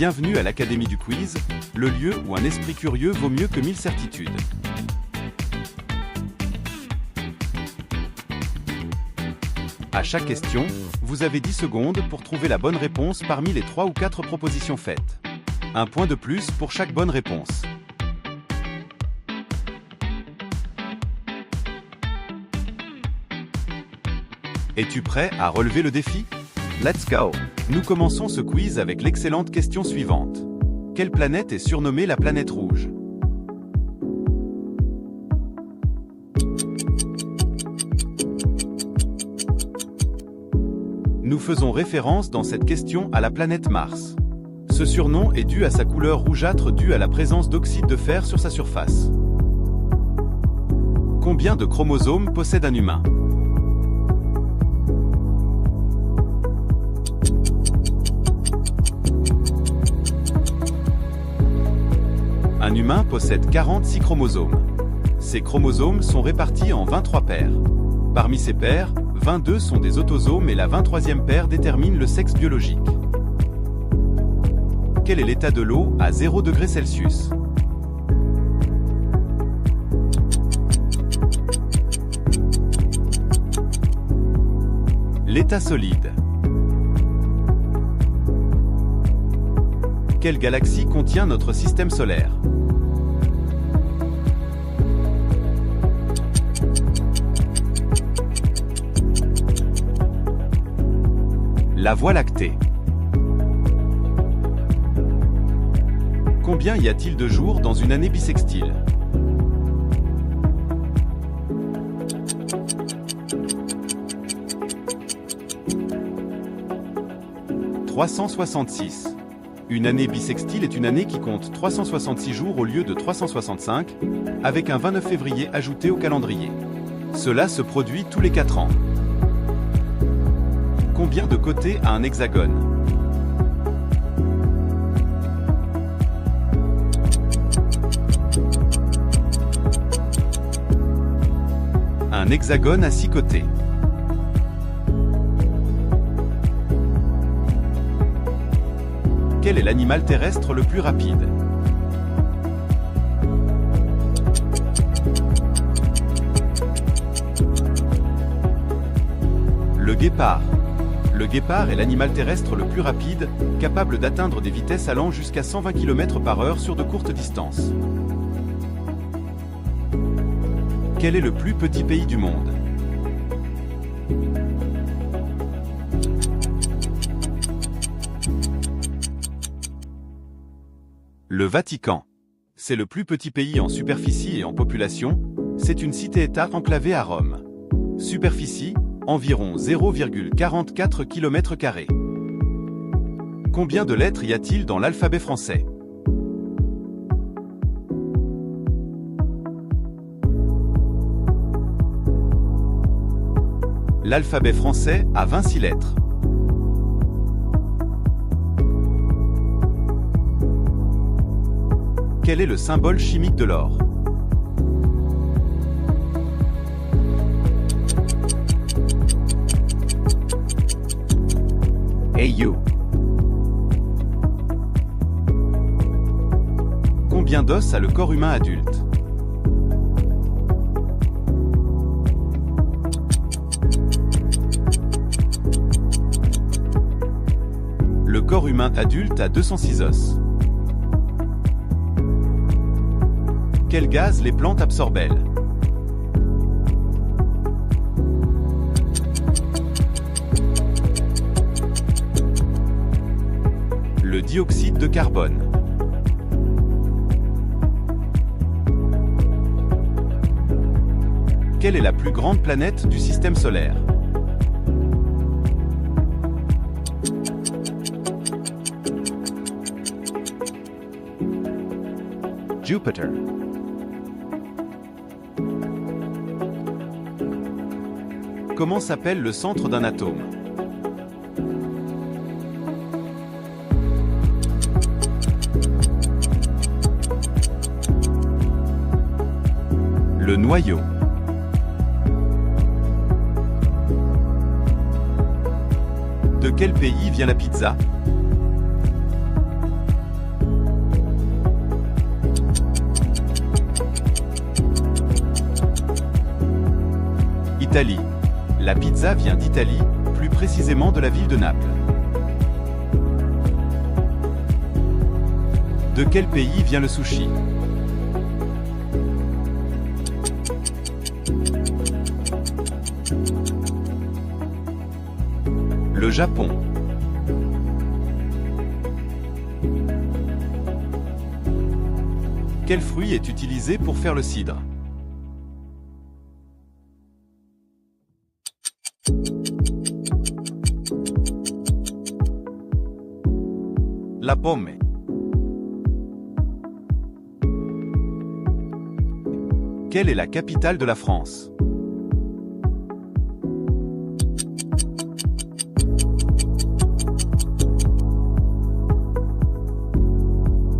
Bienvenue à l'Académie du Quiz, le lieu où un esprit curieux vaut mieux que 1000 certitudes. À chaque question, vous avez 10 secondes pour trouver la bonne réponse parmi les 3 ou 4 propositions faites. Un point de plus pour chaque bonne réponse. Es-tu prêt à relever le défi? Let's go! Nous commençons ce quiz avec l'excellente question suivante. Quelle planète est surnommée la planète rouge? Nous faisons référence dans cette question à la planète Mars. Ce surnom est dû à sa couleur rougeâtre due à la présence d'oxyde de fer sur sa surface. Combien de chromosomes possède un humain? Un humain possède 46 chromosomes. Ces chromosomes sont répartis en 23 paires. Parmi ces paires, 22 sont des autosomes et la 23e paire détermine le sexe biologique. Quel est l'état de l'eau à 0 degrés Celsius? L'état solide. Quelle galaxie contient notre système solaire? La Voie lactée. Combien y a-t-il de jours dans une année bissextile? « 366. Une année bissextile est une année qui compte 366 jours au lieu de 365, avec un 29 février ajouté au calendrier. Cela se produit tous les 4 ans. Combien de côtés a un hexagone? Un hexagone a 6 côtés. Quel est l'animal terrestre le plus rapide? Le guépard. Le guépard est l'animal terrestre le plus rapide, capable d'atteindre des vitesses allant jusqu'à 120 km/h sur de courtes distances. Quel est le plus petit pays du monde? Le Vatican. C'est le plus petit pays en superficie et en population. C'est une cité-État enclavée à Rome. Superficie, environ 0,44 km². Combien de lettres y a-t-il dans l'alphabet français? L'alphabet français a 26 lettres. Quel est le symbole chimique de l'or? AU. Combien d'os a le corps humain adulte? Le corps humain adulte a 206 os. Quel gaz les plantes absorbent-elles? Le dioxyde de carbone. Quelle est la plus grande planète du système solaire? Jupiter. Comment s'appelle le centre d'un atome? Le noyau. De quel pays vient la pizza? Italie. La pizza vient d'Italie, plus précisément de la ville de Naples. De quel pays vient le sushi? Le Japon. Quel fruit est utilisé pour faire le cidre? La pomme. Quelle est la capitale de la France?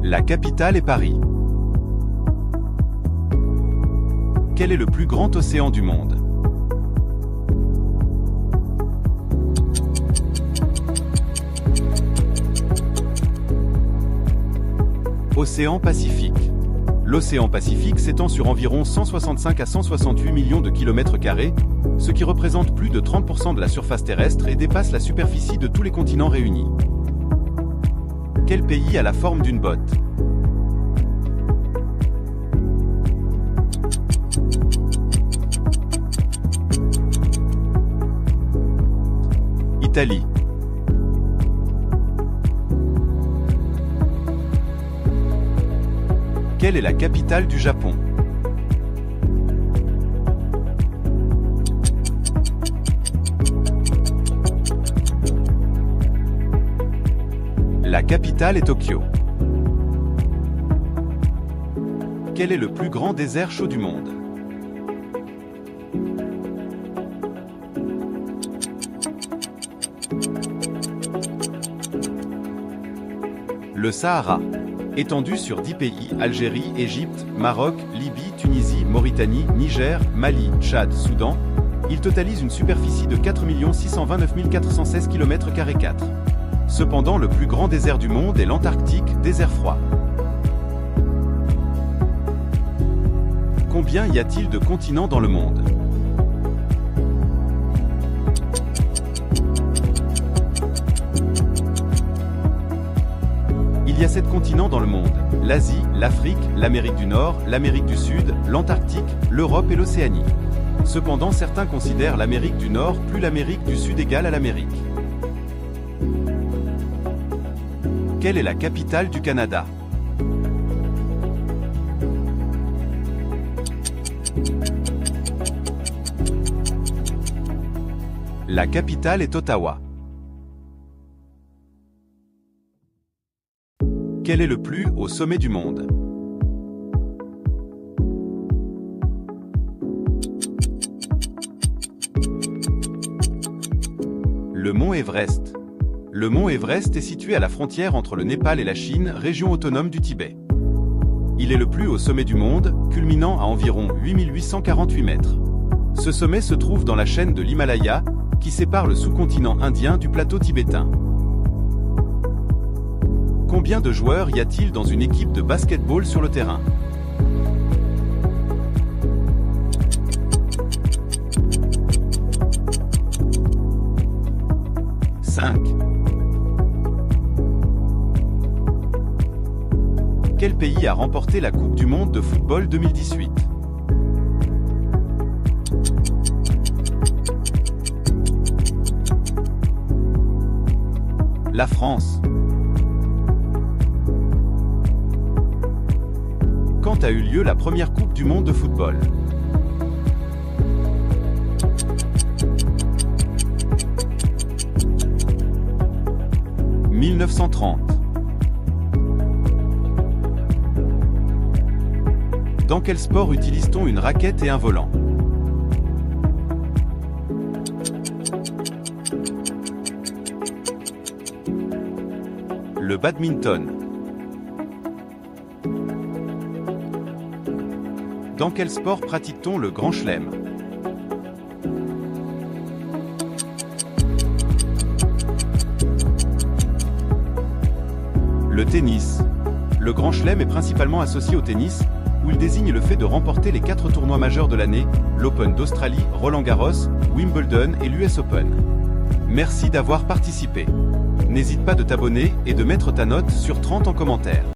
La capitale est Paris. Quel est le plus grand océan du monde? Océan Pacifique. L'océan Pacifique s'étend sur environ 165 à 168 millions de kilomètres carrés, ce qui représente plus de 30% de la surface terrestre et dépasse la superficie de tous les continents réunis. Quel pays a la forme d'une botte? Italie. Quelle est la capitale du Japon? La capitale est Tokyo. Quel est le plus grand désert chaud du monde? Le Sahara. Étendu sur 10 pays, Algérie, Égypte, Maroc, Libye, Tunisie, Mauritanie, Niger, Mali, Tchad, Soudan, il totalise une superficie de 4 629 416 km². Cependant, le plus grand désert du monde est l'Antarctique, désert froid. Combien y a-t-il de continents dans le monde? Il y a 7 continents dans le monde: l'Asie, l'Afrique, l'Amérique du Nord, l'Amérique du Sud, l'Antarctique, l'Europe et l'Océanie. Cependant, certains considèrent l'Amérique du Nord plus l'Amérique du Sud égale à l'Amérique. Quelle est la capitale du Canada? La capitale est Ottawa. Quel est le plus haut sommet du monde? Le mont Everest. Le mont Everest est situé à la frontière entre le Népal et la Chine, région autonome du Tibet. Il est le plus haut sommet du monde, culminant à environ 8848 mètres. Ce sommet se trouve dans la chaîne de l'Himalaya, qui sépare le sous-continent indien du plateau tibétain. Combien de joueurs y a-t-il dans une équipe de basket-ball sur le terrain? Quel pays a remporté la Coupe du monde de football 2018? La France. Quand a eu lieu la première Coupe du monde de football? « 1930. Dans quel sport utilise-t-on une raquette et un volant? Le badminton. Dans quel sport pratique-t-on le Grand Chelem? Le tennis. Le Grand Chelem est principalement associé au tennis, où il désigne le fait de remporter les 4 tournois majeurs de l'année, l'Open d'Australie, Roland-Garros, Wimbledon et l'US Open. Merci d'avoir participé. N'hésite pas de t'abonner et de mettre ta note sur 30 en commentaire.